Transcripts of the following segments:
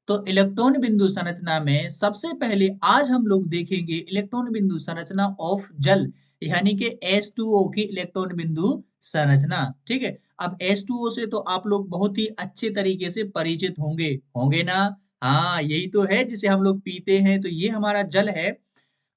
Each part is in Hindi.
तो इलेक्ट्रॉन बिंदु संरचना में सबसे पहले आज हम लोग देखेंगे इलेक्ट्रॉन बिंदु संरचना ऑफ जल यानी कि H2O की इलेक्ट्रॉन बिंदु संरचना। ठीक है, अब H2O से तो आप लोग बहुत ही अच्छे तरीके से परिचित होंगे होंगे ना। हाँ, यही तो है जिसे हम लोग पीते हैं, तो ये हमारा जल है।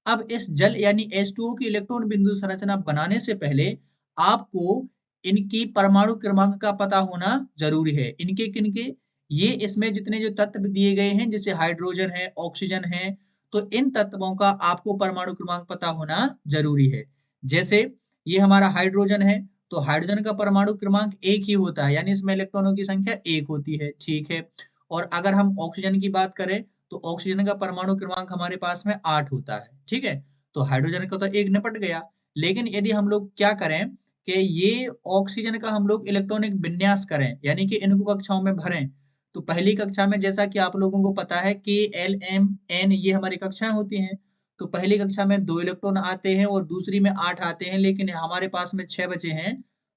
अब इस जल यानी H2O की इलेक्ट्रॉन बिंदु संरचना बनाने से पहले आपको इनकी परमाणु क्रमांक का पता होना जरूरी है। इनके किनके, ये इसमें जितने जो तत्व दिए गए हैं जैसे हाइड्रोजन है, ऑक्सीजन है, तो इन तत्वों का आपको परमाणु क्रमांक पता होना जरूरी है। जैसे ये हमारा हाइड्रोजन है, तो हाइड्रोजन का परमाणु क्रमांक एक ही होता है, यानी इसमें इलेक्ट्रॉनों की संख्या एक होती है। ठीक है, और अगर हम ऑक्सीजन की बात करें तो ऑक्सीजन का परमाणु क्रमांक हमारे पास में 8 होता है। ठीक है, तो हाइड्रोजन का तो एक निपट गया। लेकिन यदि हम लोग क्या करें कि ये ऑक्सीजन का हम लोग इलेक्ट्रॉनिक विन्यास करें, यानी कि इनको कक्षाओं में भरें, तो पहली कक्षा में जैसा कि आप लोगों को पता है कि एल एम एन ये हमारी कक्षाएं होती हैं, तो पहली कक्षा में 2 इलेक्ट्रॉन आते हैं और दूसरी में 8 आते हैं, लेकिन हमारे पास में 6 बचे हैं।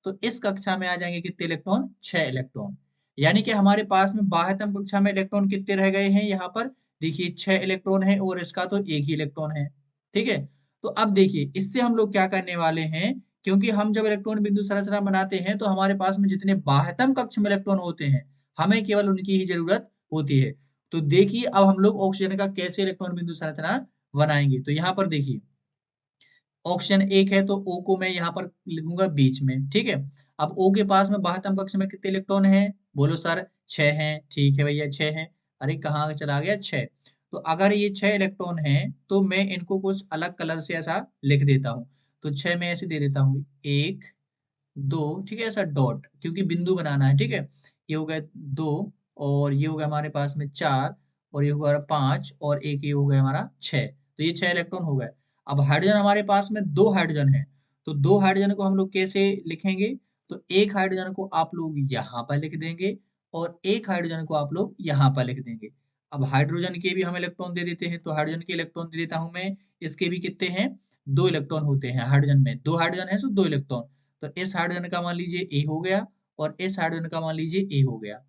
तो इस कक्षा में आ जाएंगे कितने इलेक्ट्रॉन, 6 इलेक्ट्रॉन। यानी कि हमारे पास में बाह्यतम कक्षा में इलेक्ट्रॉन कितने रह गए हैं, यहाँ पर देखिए 6 इलेक्ट्रॉन है और इसका तो एक ही इलेक्ट्रॉन है। ठीक है, तो अब देखिए इससे हम लोग क्या करने वाले हैं, क्योंकि हम जब इलेक्ट्रॉन बिंदु संरचना बनाते हैं तो हमारे पास में जितने बाह्यतम कक्ष में इलेक्ट्रॉन होते हैं हमें केवल उनकी ही जरूरत होती है। तो देखिए अब हम लोग ऑक्सीजन का कैसे इलेक्ट्रॉन बिंदु संरचना बनाएंगे। तो यहाँ पर देखिए ऑप्शन एक है, तो ओ को मैं यहाँ पर लिखूंगा बीच में। ठीक है, अब ओ के पास में बाह्यतम कक्ष में कितने इलेक्ट्रॉन है, बोलो सर 6 हैं। ठीक है भैया 6 हैं। अरे कहाँ चला गया 6। तो अगर ये 6 इलेक्ट्रॉन हैं तो मैं इनको कुछ अलग कलर से ऐसा लिख देता हूँ। तो 6 में ऐसे दे देता हूँ, एक, दो, ठीक है, ऐसा डॉट, क्योंकि बिंदु बनाना है। ठीक है, ये हो गया दो, और ये हो गया हमारे पास में चार, और ये हो गया पांच, और एक ये हो गया हमारा छह। तो ये 6 इलेक्ट्रॉन हो गए। अब हाइड्रोजन हमारे पास में 2 हाइड्रोजन है, तो 2 हाइड्रोजन को हम लोग कैसे लिखेंगे, तो एक हाइड्रोजन को आप लोग यहाँ पर लिख देंगे और एक हाइड्रोजन को आप लोग यहाँ पर लिख देंगे। अब हाइड्रोजन के भी हम इलेक्ट्रॉन दे देते हैं, तो हाइड्रोजन के इलेक्ट्रॉन दे देता हूं मैं। इसके भी कितने हैं, 2 इलेक्ट्रॉन होते हैं हाइड्रोजन में, 2 हाइड्रोजन है तो 2 इलेक्ट्रॉन। तो इस हाइड्रोजन का मान लीजिए ए हो गया और इस हाइड्रोजन का मान लीजिए ए हो गया।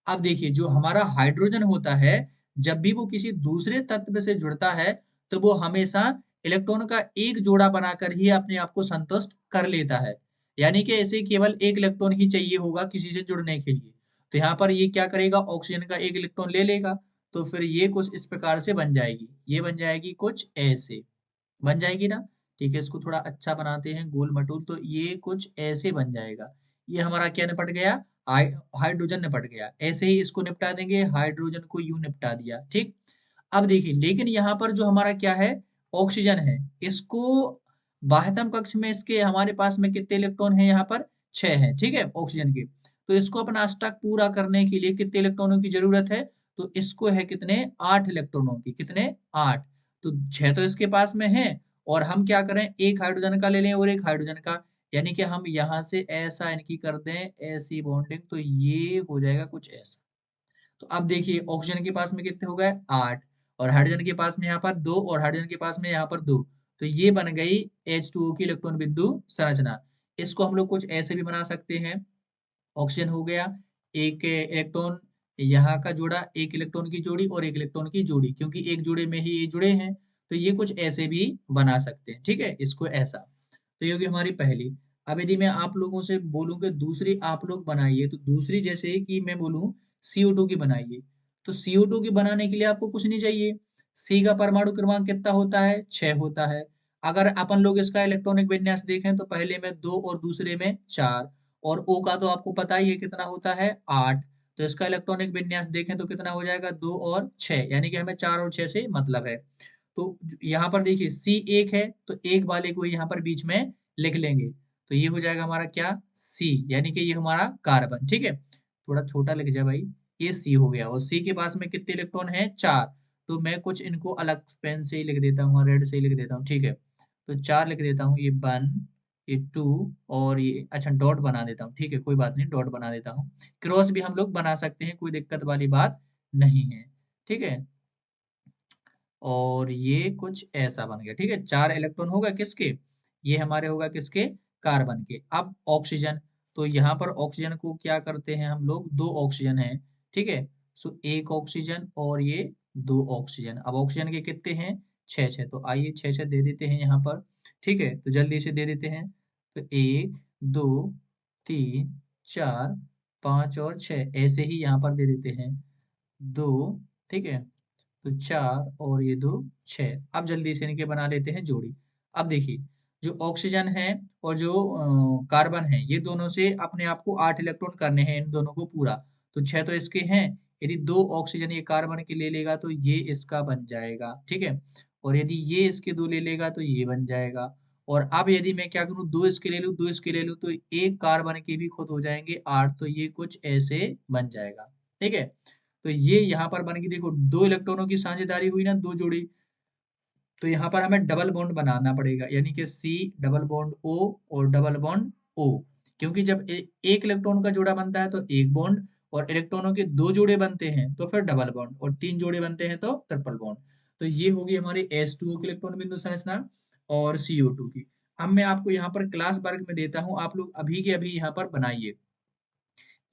अब देखिए जो हमारा हाइड्रोजन होता है, जब भी वो किसी दूसरे तत्व से जुड़ता है तो वो हमेशा इलेक्ट्रॉन का एक जोड़ा बनाकर ही अपने आप को संतुष्ट कर लेता है। यानी कि ऐसे केवल एक इलेक्ट्रॉन ही चाहिए होगा किसी से जुड़ने के लिए। तो यहाँ पर ये क्या करेगा, ऑक्सीजन का एक इलेक्ट्रॉन ले लेगा, तो फिर ये कुछ इस प्रकार से बन जाएगी, ये बन जाएगी कुछ ऐसे, बन जाएगी ना। ठीक है, इसको थोड़ा अच्छा बनाते हैं गोल मटोल, तो ये कुछ ऐसे बन जाएगा। ये हमारा क्या निपट गया, हाइड्रोजन निपट गया। ऐसे ही इसको निपटा देंगे, हाइड्रोजन को यूं निपटा दिया। ठीक, अब देखिए लेकिन यहाँ पर जो हमारा क्या है, ऑक्सीजन है, इसको बाह्यतम कक्ष में इसके हमारे पास में कितने इलेक्ट्रॉन है, यहाँ पर 6 है। ठीक है, ऑक्सीजन के। तो इसको अपना अष्टक पूरा करने के लिए कितने इलेक्ट्रॉनों की जरूरत है, तो इसको है कितने, 8 इलेक्ट्रॉनों की, कितने, 8। तो 6 तो इसके पास में है, और हम क्या करें, एक हाइड्रोजन का ले लें और एक हाइड्रोजन का, यानी कि हम यहाँ से ऐसा इनकी कर दें ऐसी बॉन्डिंग, तो ये हो जाएगा कुछ ऐसा। तो अब देखिए ऑक्सीजन के पास में कितने हो गए, 8, और हाइड्रोजन के पास में यहाँ पर 2, और हाइड्रोजन के पास में यहाँ पर 2। तो ये बन गई H2O की इलेक्ट्रॉन बिंदु संरचना। इसको हम लोग कुछ ऐसे भी बना सकते हैं, ऑक्सीजन हो गया, एक इलेक्ट्रॉन यहाँ का जोड़ा, एक इलेक्ट्रॉन की जोड़ी और एक इलेक्ट्रॉन की जोड़ी, क्योंकि एक जोड़े में ही ये जुड़े हैं। तो ये कुछ ऐसे भी बना सकते हैं। ठीक है, इसको ऐसा। तो ये होगी हमारी पहली। अब यदि मैं आप लोगों से बोलूं कि दूसरी आप लोग बनाइए, तो दूसरी जैसे कि मैं बोलूं CO2 की बनाइए, तो CO2 की बनाने के लिए आपको कुछ नहीं चाहिए। C का परमाणु क्रमांक कितना होता है, 6 होता है। अगर अपन लोग इसका इलेक्ट्रॉनिक विन्यास देखें तो पहले में 2 और दूसरे में 4, और O का तो आपको पता ही है कितना होता है, 8। तो इसका इलेक्ट्रॉनिक विन्यास देखें तो कितना हो जाएगा, 2 और 6, यानी कि हमें 4 और 6 से मतलब है। तो यहाँ पर देखिए C एक है, तो एक वाले को यहाँ पर बीच में लिख लेंगे, तो ये हो जाएगा हमारा क्या, C, यानी कि ये हमारा कार्बन। ठीक है, थोड़ा छोटा लिख जाए भाई, ये C हो गया, और C के पास में कितने इलेक्ट्रॉन है, 4। तो मैं कुछ इनको अलग पेन से ही लिख देता हूँ, रेड से ही लिख देता हूँ। ठीक है, तो 4 लिख देता हूँ, ये 1, ये 2, और ये अच्छा डॉट बना देता हूँ। ठीक है, कोई बात नहीं, डॉट बना देता हूँ। क्रॉस भी हम लोग बना सकते हैं, कोई दिक्कत वाली बात नहीं है। ठीक है, और ये कुछ ऐसा बन गया। ठीक है, 4 इलेक्ट्रॉन होगा किसके, ये हमारे होगा किसके, कार्बन के। अब ऑक्सीजन, तो यहाँ पर ऑक्सीजन को क्या करते हैं हम लोग, 2 ऑक्सीजन है। ठीक है, सो एक ऑक्सीजन और ये 2 ऑक्सीजन। अब ऑक्सीजन के कितने हैं? 6-6, तो आइए 6-6 दे देते हैं यहाँ पर। ठीक है, तो जल्दी से दे देते हैं। तो 1, 2, 3, 4, 5 और 6 ऐसे ही यहाँ पर दे देते हैं। 2, ठीक है, तो 4 और ये 2 6। अब जल्दी से इनके बना लेते हैं जोड़ी। अब देखिए, जो ऑक्सीजन है और जो कार्बन है, ये दोनों से अपने आप को 8 इलेक्ट्रॉन करने हैं इन दोनों को पूरा। तो 6 तो इसके हैं, यदि 2 ऑक्सीजन ये कार्बन के ले लेगा तो ये इसका बन जाएगा, ठीक है? और यदि ये इसके 2 ले लेगा तो ये बन जाएगा। और अब यदि मैं क्या करूँ, 2 इसके ले लूँ, 2 इसके ले लूँ, तो 1 कार्बन के भी खुद हो जाएँगे 8, तो ये कुछ ऐसे बन जाएगा, ठीक है? तो ये यहाँ पर बन गई, देखो 2 इलेक्ट्रॉनों की साझेदारी हुई ना, 2 जोड़ी। तो यहाँ पर हमें डबल बॉन्ड बनाना पड़ेगा, यानी कि C डबल बॉन्ड O और डबल बॉन्ड O। क्योंकि जब एक इलेक्ट्रॉन का जोड़ा बनता है तो एक बॉन्ड, और इलेक्ट्रॉनों के 2 जोड़े बनते हैं तो फिर डबल बॉन्ड, और 3 जोड़े बनते हैं तो ट्रिपल बॉन्ड। तो ये होगी हमारी H2O की इलेक्ट्रॉन बिंदु संरचना और CO2 की। अब मैं आपको यहाँ पर क्लास वर्क में देता हूँ, आप लोग अभी के अभी यहाँ पर बनाइए।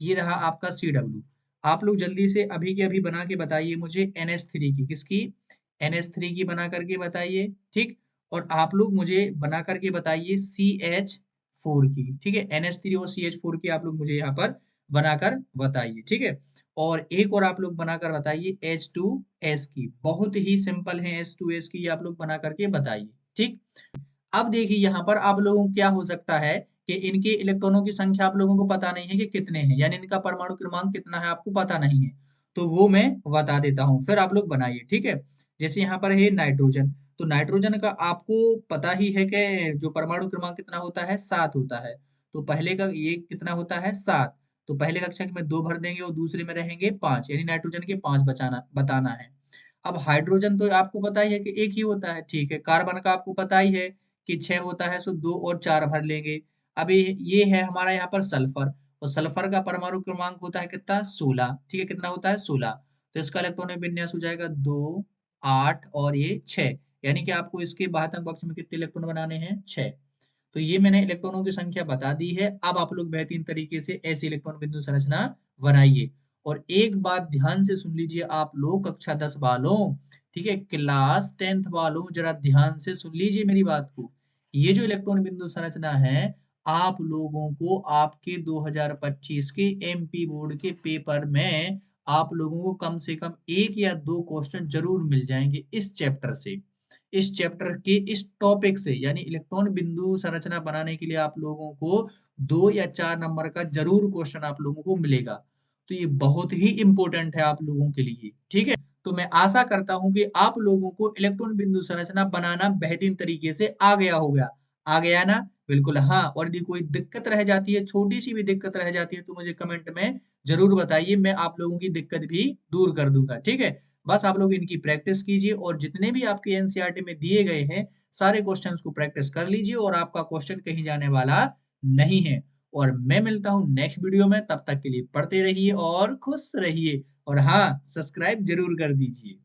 ये रहा आपका CW। आप लोग जल्दी से अभी के अभी बना के बताइए मुझे NH3 की, किसकी? NH3 की बना करके बताइए, ठीक? और आप लोग मुझे बना करके बताइए CH4 की, ठीक है? NH3 और CH4 की आप लोग मुझे यहाँ पर बनाकर बताइए, ठीक है? और एक और आप लोग बनाकर बताइए H2S की, बहुत ही सिंपल है H2S की, ये आप लोग बना करके बताइए, ठीक? अब देखिए यहाँ पर आप लोगों को क्या हो सकता है कि इनके इलेक्ट्रॉनों की संख्या आप लोगों को पता नहीं है कि कितने हैं, यानी इनका परमाणु क्रमांक कितना है आपको पता नहीं है। तो वो मैं बता देता हूँ, फिर आप लोग बनाइए, ठीक है? जैसे यहाँ पर है नाइट्रोजन, तो नाइट्रोजन का आपको पता ही है कि जो परमाणु क्रमांक कितना होता है, 7 होता है। तो पहले का ये कितना होता है, 7। तो पहले कक्षा में 2 भर देंगे और दूसरे में रहेंगे 5, यानी नाइट्रोजन के 5 बचाना बताना है। अब हाइड्रोजन तो आपको पता ही है कि एक ही होता है, ठीक है? कार्बन का आपको पता ही है कि 6 होता है, सो 2 और 4 भर लेंगे। अभी ये है हमारा यहाँ पर सल्फर, और सल्फर का परमाणु क्रमांक होता है कितना, 16, ठीक है? कितना होता है, 16। तो इसका इलेक्ट्रॉनिक विन्यास हो जाएगा 2, 8 और ये 6, यानी कि आपको इसके बाह्यतम कक्ष में कितने इलेक्ट्रॉन बनाने हैं, 6। तो ये मैंने इलेक्ट्रॉनों की संख्या बता दी है। अब आप लोग बेहतरीन तरीके से ऐसी इलेक्ट्रॉन बिंदु संरचना बनाइए। और एक बात ध्यान से सुन लीजिए आप लोग, कक्षा 10 वालों, ठीक है, क्लास 10th वालों, जरा ध्यान से सुन लीजिए मेरी बात को। ये जो इलेक्ट्रॉन बिंदु संरचना है, आप लोगों को आपके 2025 के MP बोर्ड के पेपर में आप लोगों को कम से कम 1 या 2 क्वेश्चन जरूर मिल जाएंगे इस चैप्टर से, इस चैप्टर के इस टॉपिक से। यानी इलेक्ट्रॉन बिंदु संरचना बनाने के लिए आप लोगों को 2 या 4 नंबर का जरूर क्वेश्चन आप लोगों को मिलेगा। तो ये बहुत ही इंपॉर्टेंट है आप लोगों के लिए, ठीक है? तो मैं आशा करता हूं कि आप लोगों को इलेक्ट्रॉन बिंदु संरचना बनाना बेहतरीन तरीके से आ गया होगा। आ गया ना? बिल्कुल हाँ। और यदि कोई दिक्कत रह जाती है, छोटी सी भी दिक्कत रह जाती है, तो मुझे कमेंट में जरूर बताइए, मैं आप लोगों की दिक्कत भी दूर कर दूंगा, ठीक है? बस आप लोग इनकी प्रैक्टिस कीजिए, और जितने भी आपके एनसीईआरटी में दिए गए हैं सारे क्वेश्चंस को प्रैक्टिस कर लीजिए, और आपका क्वेश्चन कहीं जाने वाला नहीं है। और मैं मिलता हूँ नेक्स्ट वीडियो में, तब तक के लिए पढ़ते रहिए और खुश रहिए, और हाँ, सब्सक्राइब जरूर कर दीजिए।